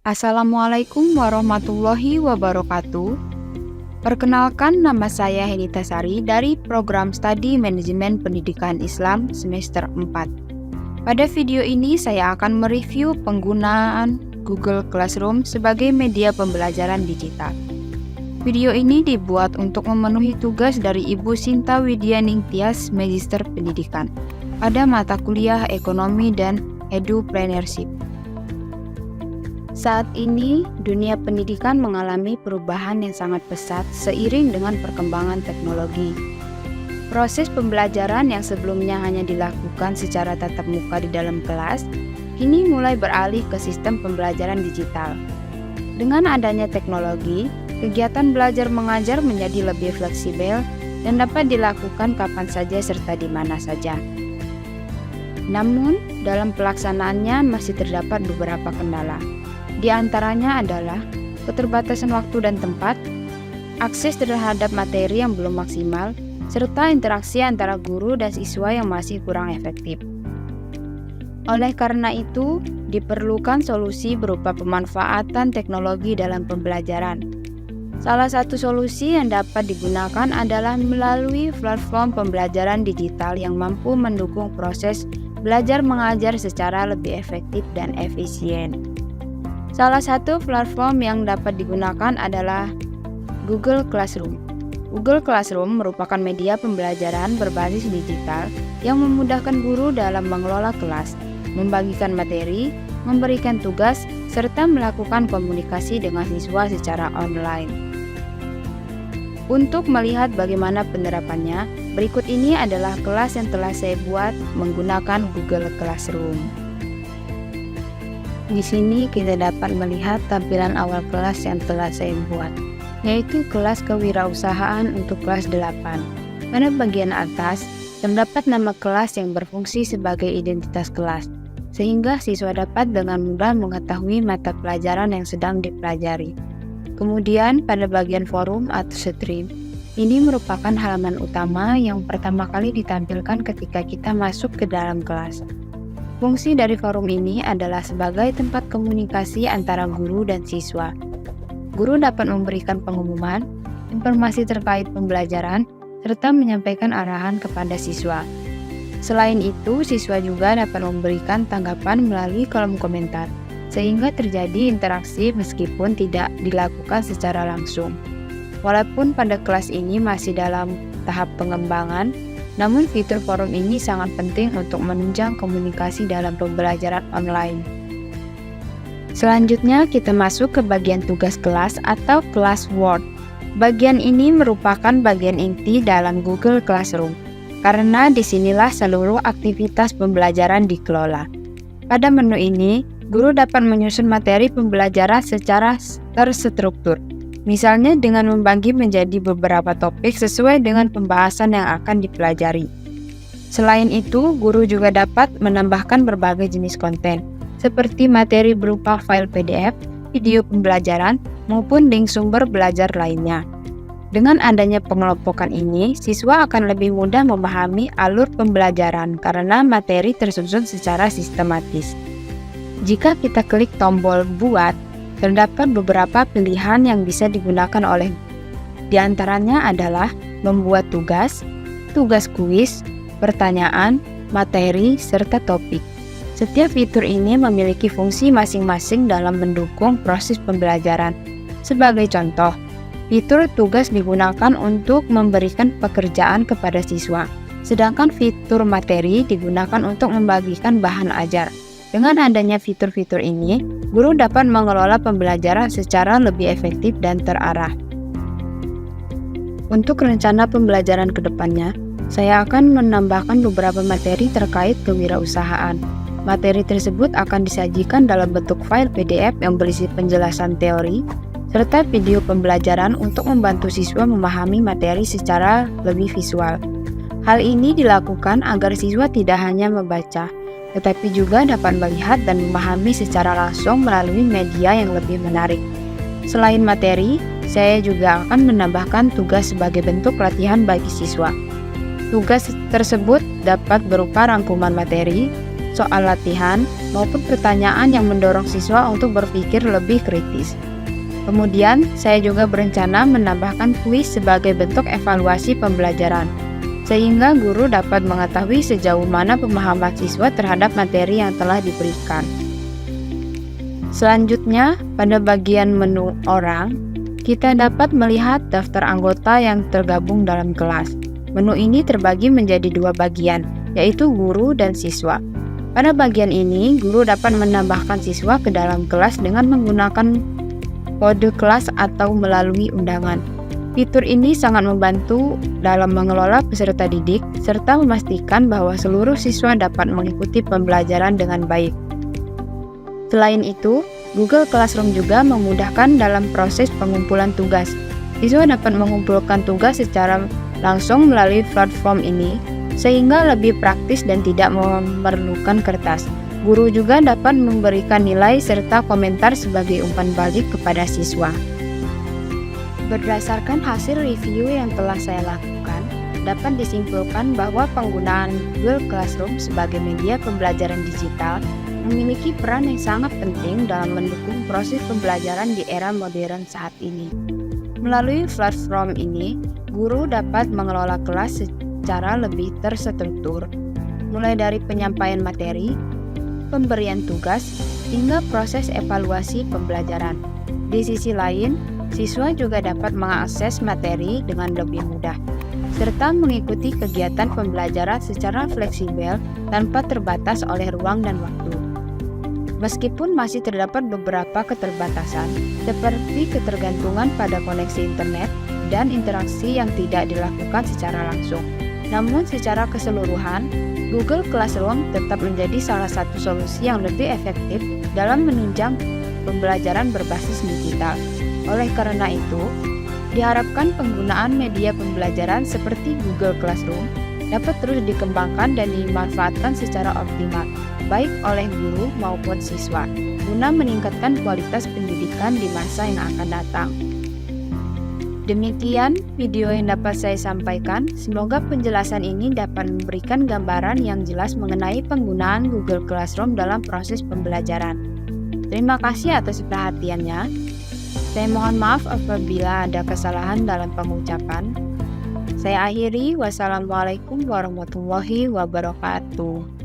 Assalamualaikum warahmatullahi wabarakatuh. Perkenalkan, nama saya Henita Sari dari Program Studi Manajemen Pendidikan Islam semester 4. Pada video ini saya akan mereview penggunaan Google Classroom sebagai media pembelajaran digital. Video ini dibuat untuk memenuhi tugas dari Ibu Sinta Widyaning Tias, Magister Pendidikan, pada mata kuliah Ekonomi dan Edupreneurship. Saat ini, dunia pendidikan mengalami perubahan yang sangat pesat seiring dengan perkembangan teknologi. Proses pembelajaran yang sebelumnya hanya dilakukan secara tatap muka di dalam kelas, kini mulai beralih ke sistem pembelajaran digital. Dengan adanya teknologi, kegiatan belajar mengajar menjadi lebih fleksibel dan dapat dilakukan kapan saja serta di mana saja. Namun, dalam pelaksanaannya masih terdapat beberapa kendala. Di antaranya adalah keterbatasan waktu dan tempat, akses terhadap materi yang belum maksimal, serta interaksi antara guru dan siswa yang masih kurang efektif. Oleh karena itu, diperlukan solusi berupa pemanfaatan teknologi dalam pembelajaran. Salah satu solusi yang dapat digunakan adalah melalui platform pembelajaran digital yang mampu mendukung proses belajar mengajar secara lebih efektif dan efisien. Salah satu platform yang dapat digunakan adalah Google Classroom. Google Classroom merupakan media pembelajaran berbasis digital yang memudahkan guru dalam mengelola kelas, membagikan materi, memberikan tugas, serta melakukan komunikasi dengan siswa secara online. Untuk melihat bagaimana penerapannya, berikut ini adalah kelas yang telah saya buat menggunakan Google Classroom. Di sini kita dapat melihat tampilan awal kelas yang telah saya buat, yaitu kelas kewirausahaan untuk kelas 8. Pada bagian atas, terdapat nama kelas yang berfungsi sebagai identitas kelas, sehingga siswa dapat dengan mudah mengetahui mata pelajaran yang sedang dipelajari. Kemudian pada bagian forum atau stream, ini merupakan halaman utama yang pertama kali ditampilkan ketika kita masuk ke dalam kelas. Fungsi dari forum ini adalah sebagai tempat komunikasi antara guru dan siswa. Guru dapat memberikan pengumuman, informasi terkait pembelajaran, serta menyampaikan arahan kepada siswa. Selain itu, siswa juga dapat memberikan tanggapan melalui kolom komentar, sehingga terjadi interaksi meskipun tidak dilakukan secara langsung. Walaupun pada kelas ini masih dalam tahap pengembangan, namun fitur forum ini sangat penting untuk menunjang komunikasi dalam pembelajaran online. Selanjutnya kita masuk ke bagian tugas kelas atau classwork. Bagian ini merupakan bagian inti dalam Google Classroom, karena disinilah seluruh aktivitas pembelajaran dikelola. Pada menu ini, guru dapat menyusun materi pembelajaran secara terstruktur. Misalnya dengan membagi menjadi beberapa topik sesuai dengan pembahasan yang akan dipelajari. Selain itu, guru juga dapat menambahkan berbagai jenis konten, seperti materi berupa file PDF, video pembelajaran, maupun link sumber belajar lainnya. Dengan adanya pengelompokan ini, siswa akan lebih mudah memahami alur pembelajaran karena materi tersusun secara sistematis. Jika kita klik tombol buat, terdapat beberapa pilihan yang bisa digunakan oleh di antaranya adalah membuat tugas, tugas kuis, pertanyaan, materi, serta topik. Setiap fitur ini memiliki fungsi masing-masing dalam mendukung proses pembelajaran. Sebagai contoh, fitur tugas digunakan untuk memberikan pekerjaan kepada siswa, sedangkan fitur materi digunakan untuk membagikan bahan ajar. Dengan adanya fitur-fitur ini, guru dapat mengelola pembelajaran secara lebih efektif dan terarah. Untuk rencana pembelajaran ke depannya, saya akan menambahkan beberapa materi terkait kewirausahaan. Materi tersebut akan disajikan dalam bentuk file PDF yang berisi penjelasan teori, serta video pembelajaran untuk membantu siswa memahami materi secara lebih visual. Hal ini dilakukan agar siswa tidak hanya membaca, tetapi juga dapat melihat dan memahami secara langsung melalui media yang lebih menarik. Selain materi, saya juga akan menambahkan tugas sebagai bentuk latihan bagi siswa. Tugas tersebut dapat berupa rangkuman materi, soal latihan, maupun pertanyaan yang mendorong siswa untuk berpikir lebih kritis. Kemudian, saya juga berencana menambahkan kuis sebagai bentuk evaluasi pembelajaran, sehingga guru dapat mengetahui sejauh mana pemahaman siswa terhadap materi yang telah diberikan. Selanjutnya, pada bagian menu orang, kita dapat melihat daftar anggota yang tergabung dalam kelas. Menu ini terbagi menjadi dua bagian, yaitu guru dan siswa. Pada bagian ini, guru dapat menambahkan siswa ke dalam kelas dengan menggunakan kode kelas atau melalui undangan. Fitur ini sangat membantu dalam mengelola peserta didik serta memastikan bahwa seluruh siswa dapat mengikuti pembelajaran dengan baik. Selain itu, Google Classroom juga memudahkan dalam proses pengumpulan tugas. Siswa dapat mengumpulkan tugas secara langsung melalui platform ini, sehingga lebih praktis dan tidak memerlukan kertas. Guru juga dapat memberikan nilai serta komentar sebagai umpan balik kepada siswa. Berdasarkan hasil review yang telah saya lakukan, dapat disimpulkan bahwa penggunaan Google Classroom sebagai media pembelajaran digital memiliki peran yang sangat penting dalam mendukung proses pembelajaran di era modern saat ini. Melalui platform ini, guru dapat mengelola kelas secara lebih terstruktur, mulai dari penyampaian materi, pemberian tugas, hingga proses evaluasi pembelajaran. Di sisi lain, siswa juga dapat mengakses materi dengan lebih mudah, serta mengikuti kegiatan pembelajaran secara fleksibel tanpa terbatas oleh ruang dan waktu. Meskipun masih terdapat beberapa keterbatasan, seperti ketergantungan pada koneksi internet dan interaksi yang tidak dilakukan secara langsung. Namun secara keseluruhan, Google Classroom tetap menjadi salah satu solusi yang lebih efektif dalam menunjang pembelajaran berbasis digital. Oleh karena itu, diharapkan penggunaan media pembelajaran seperti Google Classroom dapat terus dikembangkan dan dimanfaatkan secara optimal, baik oleh guru maupun siswa, guna meningkatkan kualitas pendidikan di masa yang akan datang. Demikian video yang dapat saya sampaikan. Semoga penjelasan ini dapat memberikan gambaran yang jelas mengenai penggunaan Google Classroom dalam proses pembelajaran. Terima kasih atas perhatiannya. Saya mohon maaf apabila ada kesalahan dalam pengucapan. Saya akhiri. Wassalamualaikum warahmatullahi wabarakatuh.